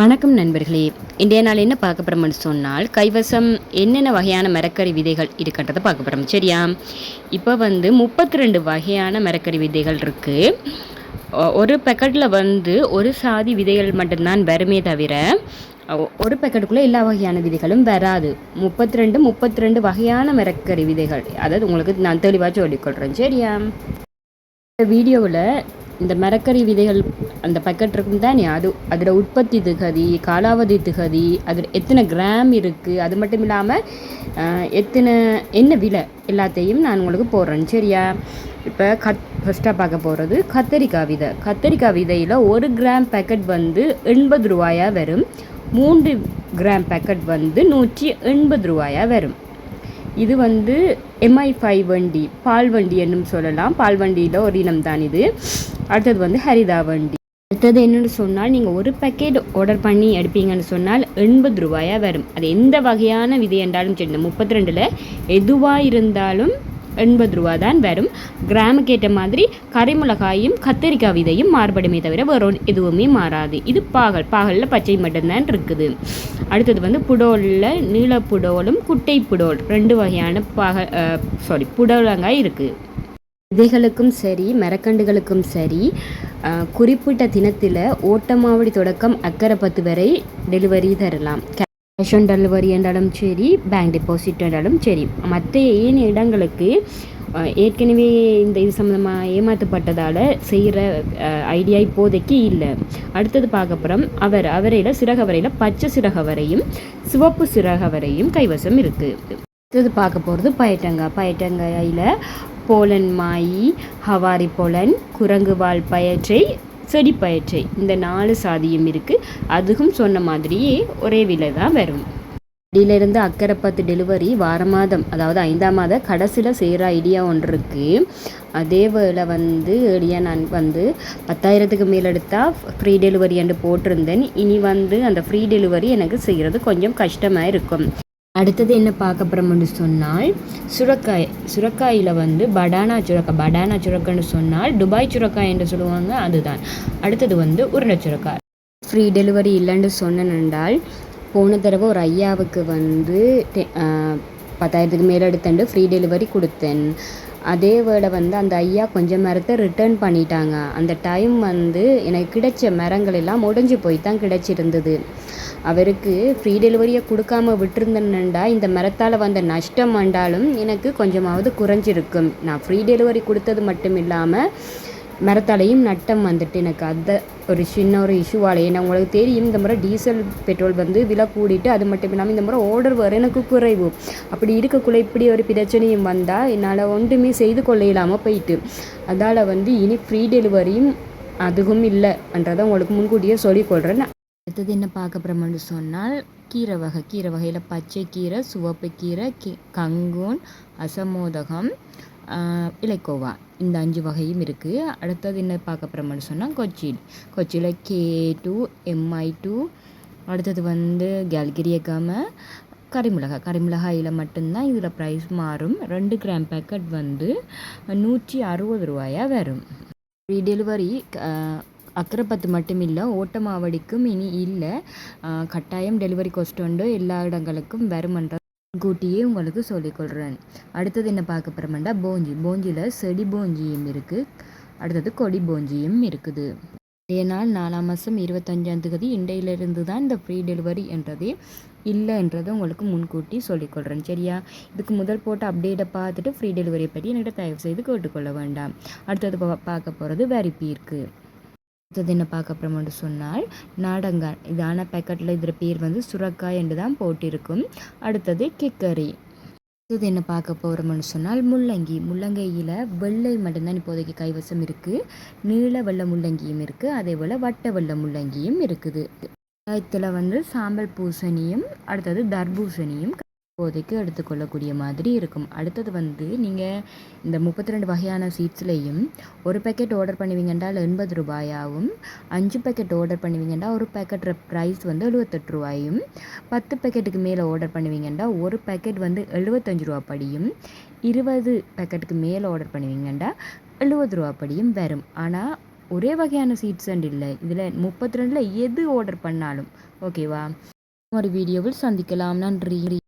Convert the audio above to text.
வணக்கம் நண்பர்களே. இன்றைய நாள் என்ன பார்க்க போகிறோம்னு சொன்னால், கைவசம் என்னென்ன வகையான மரக்கறி விதைகள் இருக்கின்றதை பார்க்க போகிறோம். சரியா? இப்போ 32 வகையான மரக்கறி விதைகள் இருக்குது. ஒரு பேக்கெட்டில் ஒரு சாதி விதைகள் மட்டும்தான் வருமே தவிர ஒரு பேக்கெட்டுக்குள்ளே எல்லா வகையான விதைகளும் வராது. 32 வகையான மரக்கறி விதைகள். அதாவது உங்களுக்கு நான் தெளிவாக சொல்லிக்கொள்கிறேன். சரியா? இந்த வீடியோவில் இந்த மரக்கறி விதைகள் அந்த பக்கெட் இருக்கும் தானே, அதில் உற்பத்தி திகதி, காலாவதி திகதி, அதில் எத்தனை கிராம் இருக்குது, அது மட்டும் இல்லாமல் என்ன விலை எல்லாத்தையும் நான் உங்களுக்கு போடுறேன். சரியா? இப்போ ஃபஸ்ட்டாக பார்க்க போகிறது கத்தரிக்காய் விதையில் 1 கிராம் பேக்கெட் 80 ரூபாயாக வரும். 3 கிராம் பேக்கெட் 180 ரூபாயாக வரும். இது MI5 வண்டி, பால் வண்டி என்னும் சொல்லலாம். பால் வண்டியில் ஒரு இனம் தான் இது. அடுத்தது ஹரிதா வண்டி. அடுத்தது என்னென்னு சொன்னால், நீங்கள் ஒரு பேக்கெட் ஆர்டர் பண்ணி எடுப்பீங்கன்னு சொன்னால் 80 ரூபாயாக வரும். அது எந்த வகையான விதை என்றாலும் சரி, 32ல் எதுவாக இருந்தாலும் 80 ரூபா தான் வரும். கிராமுக்கு ஏற்ற மாதிரி கரைமிளகாயும் கத்தரிக்காய் விதையும் மாறுபடுமே தவிர வேறு எதுவுமே மாறாது. இது பாகலில் பச்சை மட்டும்தான் இருக்குது. அடுத்தது புடோலில் நீல புடோலும் குட்டை புடோல் 2 வகையான புடலங்காய் இருக்குது. விதைகளுக்கும் சரி மரக்கண்டுகளுக்கும் சரி குறிப்பிட்ட தினத்தில் ஓட்டமாவடி தொடக்கம் அக்கரைப்பத்து வரை டெலிவரி தரலாம். கேஷ் ஆன் டெலிவரி என்றாலும் சரி, பேங்க் டெபாசிட் என்றாலும் சரி. மற்ற ஏனைய இடங்களுக்கு ஏற்கனவே இது சம்மந்தமாக ஏமாற்றப்பட்டதால் செய்கிற ஐடியா இப்போதைக்கு இல்லை. அடுத்தது பார்க்க போகிறோம் அவரையில் சிறகவரையில் பச்சை சிறகவரையும் சிவப்பு சிறகவரையும் கைவசம் இருக்குது. அடுத்தது பார்க்க போகிறது பயட்டங்காயில் போலன் மாயி, ஹவாரி போலன், குரங்கு வால் பயற்றை, செடி பயற்றை, இந்த 4 சாதியும் இருக்குது. அதுவும் சொன்ன மாதிரியே ஒரே விலை தான் வரும். அடியிலிருந்து அக்கரைப்பத்து டெலிவரி மாதம், அதாவது 5ஆம் மாத கடைசியில் செய்கிற ஐடியா ஒன்று இருக்குது. அதே வேளை ஏடியா நான் 10,000க்கு மேல் எடுத்தால் ஃப்ரீ டெலிவரி என்று போட்டிருந்தேன். இனி அந்த ஃப்ரீ டெலிவரி எனக்கு செய்கிறது கொஞ்சம் கஷ்டமாக இருக்கும். அடுத்தது என்ன பார்க்க போகிறோம்னு சொன்னால், சுரக்காயில் படானா சுரக்கான்னு சொன்னால் துபாய் சுரக்காய் என்று சொல்லுவாங்க, அதுதான். அடுத்தது உருண்டை சுரக்காய். ஃப்ரீ டெலிவரி இல்லைன்னு சொன்னேன்னால், போன தடவை ஒரு ஐயாவுக்கு 10,000க்கு மேலே எடுத்துட்டு ஃப்ரீ டெலிவரி கொடுத்தேன். அதே வேளை அந்த ஐயா கொஞ்சம் மரத்தை ரிட்டர்ன் பண்ணிட்டாங்க. அந்த டைம் எனக்கு கிடைச்ச மரங்கள் எல்லாம் உடைஞ்சு போய் தான் கிடைச்சிருந்தது. அவருக்கு ஃப்ரீ டெலிவரியை கொடுக்காம விட்டுருந்தேன்டா இந்த மரத்தால் நஷ்டம் வந்தாலும் எனக்கு கொஞ்சமாவது குறைஞ்சிருக்கும். நான் ஃப்ரீ டெலிவரி கொடுத்தது மட்டும் இல்லாமல் மரத்தாலையும் நட்டம் எனக்கு அந்த ஒரு சின்ன இஷ்யூவால். ஏன்னா உங்களுக்கு தெரியும், இந்த முறை டீசல் பெட்ரோல் விலை கூடிட்டு, அது மட்டும் இல்லாமல் இந்த முறை ஆர்டர் வர எனக்கு குறைவு. அப்படி இருக்கக்குள்ளே இப்படி ஒரு பிரச்சனையும் வந்தால் என்னால் ஒன்றுமே செய்து கொள்ள இல்லாமல் போயிட்டு, அதால் இனி ஃப்ரீ டெலிவரியும் அதுவும் இல்லைன்றதை உங்களுக்கு முன்கூட்டியே சொல்லிக்கொள்கிறேன். அடுத்தது என்ன பார்க்க போகிறோம்னு சொன்னால், கீரை வகையில் பச்சை கீரை, சிவப்பு கீரை, கங்கூன், அசமோதகம், இலைக்கோவா, இந்த 5 வகையும் இருக்குது. அடுத்தது என்ன பார்க்க போகிறோம்னு சொன்னால், கொச்சியில் K2, MI2, அடுத்தது கேல்கிரியக்காம, கரிமிளகாயில் மட்டும்தான் இதில் ப்ரைஸ் மாறும். 2 கிராம் பேக்கெட் 160 ரூபாயாக வரும். ஃப்ரீ டெலிவரி அக்கரைப்பத்து மட்டும் இல்லை, ஓட்டமாவடிக்கும் இனி இல்லை. கட்டாயம் டெலிவரி காஸ்ட் எல்லா இடங்களுக்கும் வருமன்ற கூட்டியே உங்களுக்கு சொல்லிக்கொள்கிறேன். அடுத்தது என்ன பார்க்க போகிறோம்னா, போஞ்சியில் செடி போஞ்சியும் இருக்குது. அடுத்தது கொடி போஞ்சியும் இருக்குது. ஏனால் 4ஆம் மாதம் 25ஆம் தேதி இண்டையிலிருந்து தான் இந்த ஃப்ரீ டெலிவரி என்றதே இல்லைன்றதை உங்களுக்கு முன்கூட்டி சொல்லிக்கொள்கிறேன். சரியா? இதுக்கு முதல் போட்ட அப்டேட்டை பார்த்துட்டு ஃப்ரீ டெலிவரியை பற்றி என்கிட்ட தயவு செய்து கேட்டுக்கொள்ள வேண்டாம். அடுத்தது பார்க்க போகிறது வரிப்பி இருக்குது. அடுத்தது என்ன பார்க்க போகிறோம்னு சொன்னால், நாடங்காய். இதான பேக்கெட்டில் இதில் பேர் சுரக்காய் என்று தான் போட்டிருக்கும். அடுத்தது கிக்கரி. அடுத்தது என்ன பார்க்க போகிறோம்னு சொன்னால், முள்ளங்கையில் வெள்ளை மட்டும்தான் இப்போதைக்கு கைவசம் இருக்குது. நீல வெள்ளை முள்ளங்கியும் இருக்குது. அதே போல் வட்ட வெள்ளை முள்ளங்கியும் இருக்குது. இதில் சாம்பல் பூசணியும் அடுத்தது தர்பூசணியும் இப்போதைக்கு எடுத்துக்கொள்ளக்கூடிய மாதிரி இருக்கும். அடுத்தது நீங்கள் இந்த 32 வகையான சீட்ஸ்லேயும் ஒரு பேக்கெட் ஆர்டர் பண்ணுவீங்கன்றால் 80 ரூபாயாகவும், 5 பேக்கெட் ஆர்டர் பண்ணுவீங்கன்னா ஒரு பேக்கெட் ப்ரைஸ் 78 ரூபாயும், 10 பேக்கெட்டுக்கு மேலே ஆர்டர் பண்ணுவீங்கன்னா ஒரு பேக்கெட் 75 ரூபா படியும், 20 பேக்கெட்டுக்கு மேலே ஆர்டர் பண்ணுவீங்கன்னா 70 ரூபா படியும் வரும். ஆனால் ஒரே வகையான சீட்ஸ் அண்ட் இல்லை, இதில் 32ல் எது ஆர்டர் பண்ணாலும் ஓகேவா. ஒரு வீடியோவில் சந்திக்கலாம். நன்றி.